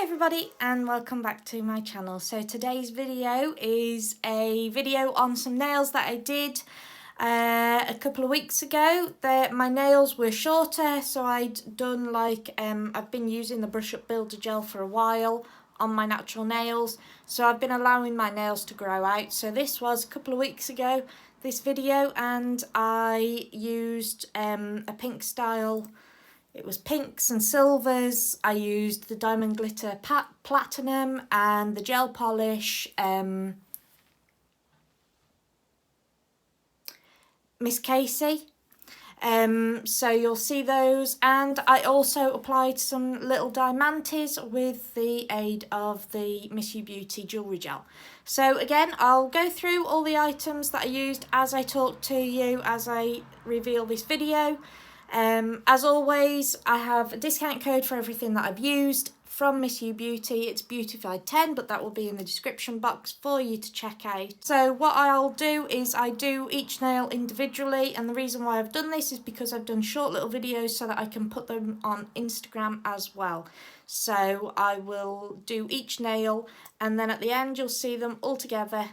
everybody and welcome back to my channel. So today's video is a video on some nails that I did a couple of weeks ago. My nails were shorter, so I'd done I've been using the Brush Up Builder Gel for a while on my natural nails, so I've been allowing my nails to grow out. So this was a couple of weeks ago, this video, and I used a pink style. It was pinks and silvers. I used the Diamond Glitter Platinum and the gel polish Miss Casey. So you'll see those, and I also applied some little diamantes with the aid of the Miss You Beauty jewellery gel. So again, I'll go through all the items that I used as I talk to you, as I reveal this video. As always, I have a discount code for everything that I've used from Miss You Beauty. It's Beautified10, but that will be in the description box for you to check out. So what I'll do is I do each nail individually, and the reason why I've done this is because I've done short little videos so that I can put them on Instagram as well. So I will do each nail, and then at the end you'll see them all together.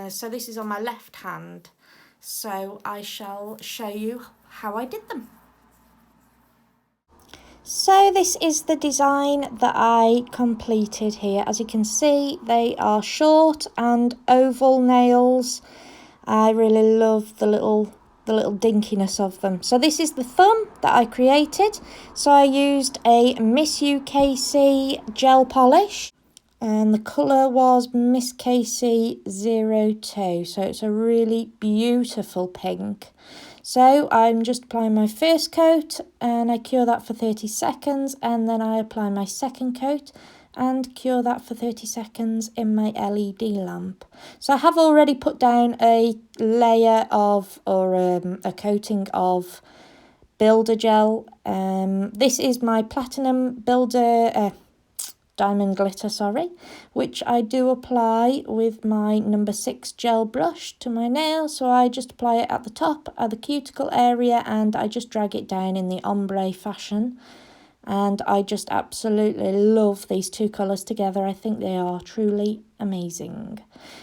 So this is on my left hand, so I shall show you how I did them. So this is the design that I completed here. As you can see, they are short and oval nails. I really love the little dinkiness of them. So this is the thumb that I created. So I used a Miss You Casey gel polish, and the colour was Miss Casey 02. So it's a really beautiful pink. So I'm just applying my first coat and I cure that for 30 seconds, and then I apply my second coat and cure that for 30 seconds in my LED lamp. So I have already put down a layer of, a coating of Builder Gel. This is my Platinum Diamond Glitter, which I do apply with my number 6 gel brush to my nail. So I just apply it at the top, at the cuticle area, and I just drag it down in the ombre fashion. And I just absolutely love these two colours together. I think they are truly amazing.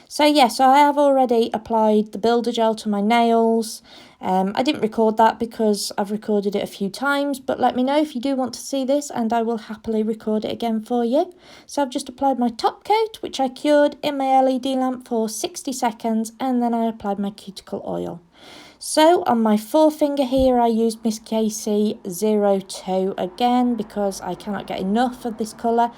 So yeah, so I have already applied the Builder Gel to my nails. I didn't record that because I've recorded it a few times, but let me know if you do want to see this and I will happily record it again for you. So I've just applied my top coat, which I cured in my LED lamp for 60 seconds, and then I applied my cuticle oil. So on my forefinger here, I used Miss Casey 02 again because I cannot get enough of this colour.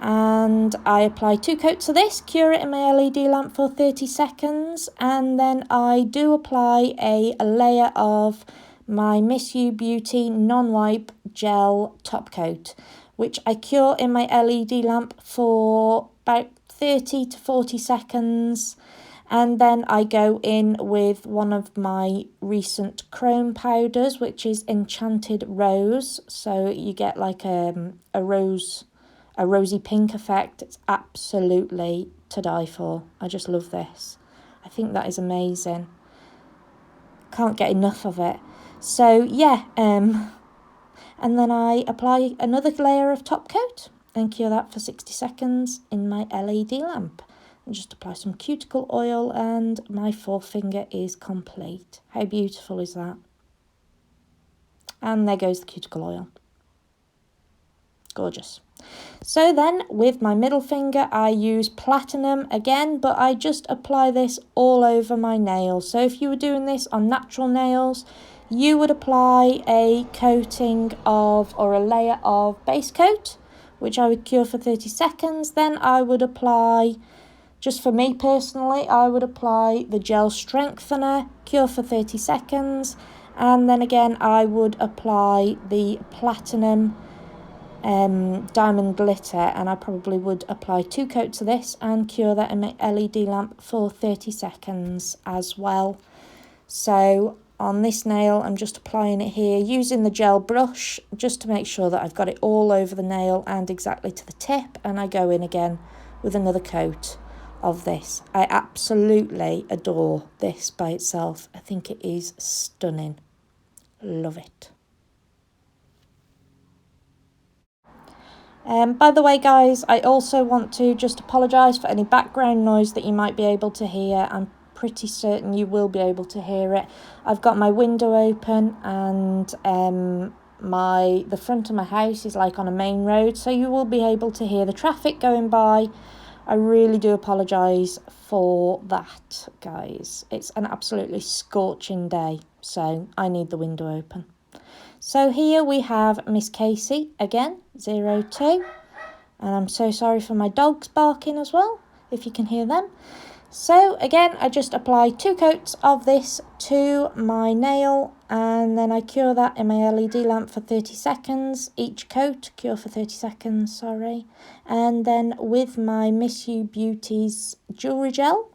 And I apply 2 coats of this, cure it in my LED lamp for 30 seconds. And then I do apply a layer of my Miss You Beauty non-wipe gel top coat, which I cure in my LED lamp for about 30 to 40 seconds. And then I go in with one of my recent chrome powders, which is Enchanted Rose. So you get like a rosy pink effect. It's absolutely to die for. I just love this. I think that is amazing. Can't get enough of it. So yeah, and then I apply another layer of top coat and cure that for 60 seconds in my LED lamp. And just apply some cuticle oil, and my forefinger is complete. How beautiful is that? And there goes the cuticle oil. Gorgeous. So then with my middle finger I use Platinum again, but I just apply this all over my nails. So if you were doing this on natural nails, you would apply a coating of, or a layer of base coat, which I would cure for 30 seconds. Then I would apply, just for me personally, I would apply the gel strengthener, cure for 30 seconds, and then again I would apply the Platinum Diamond Glitter, and I probably would apply 2 coats of this and cure that in my LED lamp for 30 seconds as well. So on this nail I'm just applying it here using the gel brush just to make sure that I've got it all over the nail and exactly to the tip, and I go in again with another coat of this. I absolutely adore this by itself. I think it is stunning. Love it. By the way, guys, I also want to just apologise for any background noise that you might be able to hear. I'm pretty certain you will be able to hear it. I've got my window open, and the front of my house is like on a main road, so you will be able to hear the traffic going by. I really do apologise for that, guys. It's an absolutely scorching day, so I need the window open. So here we have Miss Casey again, 02. And I'm so sorry for my dogs barking as well, if you can hear them. So again, I just apply 2 coats of this to my nail, and then I cure that in my LED lamp for 30 seconds. Each coat, cure for 30 seconds, sorry. And then with my Miss You Beauties jewellery gel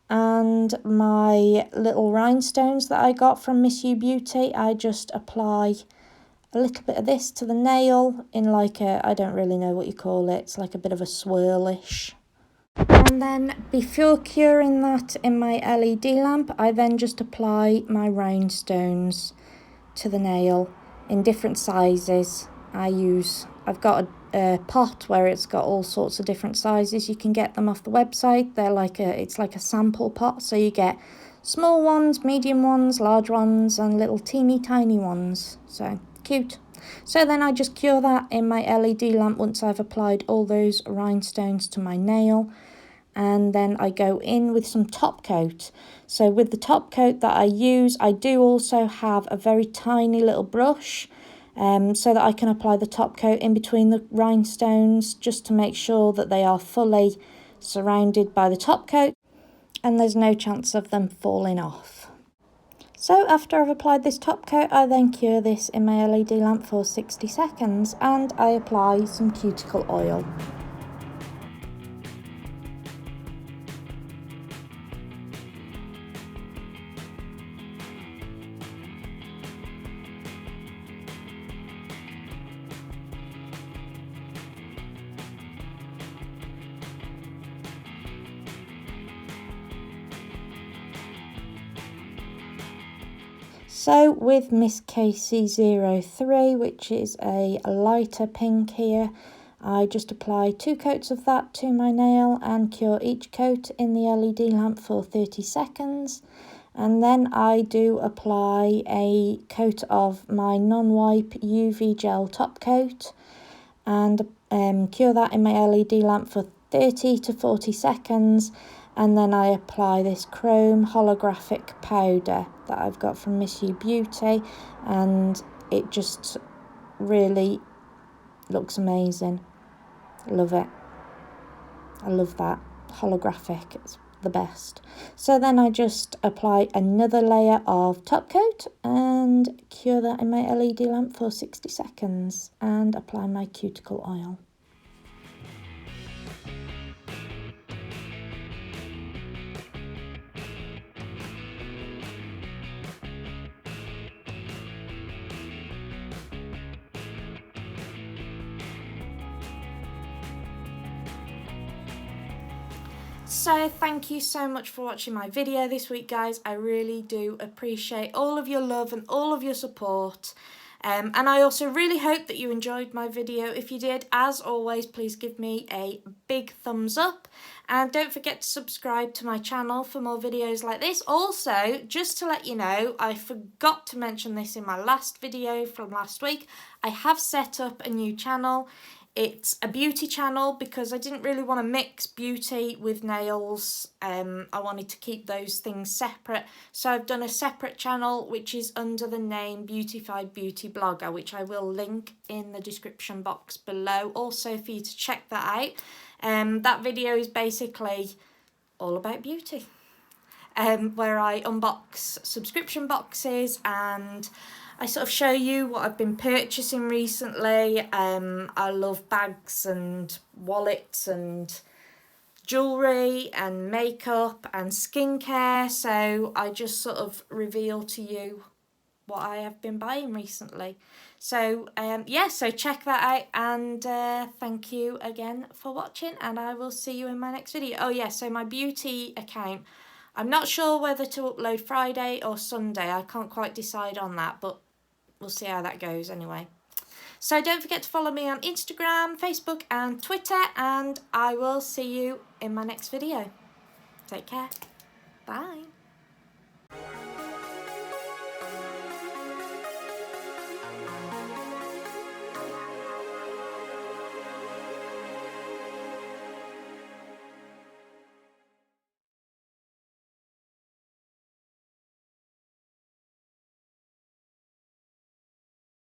and my little rhinestones that I got from Miss You Beauty, I just apply a little bit of this to the nail in like a, I don't really know what you call it, it's like a bit of a swirlish. And then before curing that in my LED lamp, I then just apply my rhinestones to the nail in different sizes. I've got a pot where it's got all sorts of different sizes. You can get them off the website. It's like a sample pot, so you get small ones, medium ones, large ones, and little teeny tiny ones. So cute. So then I just cure that in my LED lamp once I've applied all those rhinestones to my nail. And then I go in with some top coat. So with the top coat that I use, I do also have a very tiny little brush, so that I can apply the top coat in between the rhinestones, just to make sure that they are fully surrounded by the top coat and there's no chance of them falling off. So after I've applied this top coat, I then cure this in my LED lamp for 60 seconds and I apply some cuticle oil. So with Miss Casey 03, which is a lighter pink here, I just apply 2 coats of that to my nail and cure each coat in the LED lamp for 30 seconds. And then I do apply a coat of my non-wipe UV gel top coat and cure that in my LED lamp for 30 to 40 seconds. And then I apply this chrome holographic powder that I've got from Miss You Beauty, and it just really looks amazing. Love it. I love that. Holographic, it's the best. So then I just apply another layer of top coat and cure that in my LED lamp for 60 seconds and apply my cuticle oil. So thank you so much for watching my video this week, guys. I really do appreciate all of your love and all of your support. And I also really hope that you enjoyed my video. If you did, as always, please give me a big thumbs up. And don't forget to subscribe to my channel for more videos like this. Also, just to let you know, I forgot to mention this in my last video from last week. I have set up a new channel. It's a beauty channel because I didn't really want to mix beauty with nails. I wanted to keep those things separate. So I've done a separate channel which is under the name Beautified Beauty Blogger, which I will link in the description box below. Also for you to check that out. That video is basically all about beauty. Where I unbox subscription boxes and I sort of show you what I've been purchasing recently. I love bags and wallets and jewellery and makeup and skincare, so I just sort of reveal to you what I have been buying recently. So yeah, so check that out, and thank you again for watching, and I will see you in my next video. Oh yeah, so my beauty account, I'm not sure whether to upload Friday or Sunday. I can't quite decide on that, but we'll see how that goes anyway. So don't forget to follow me on Instagram, Facebook and Twitter, and I will see you in my next video. Take care. Bye.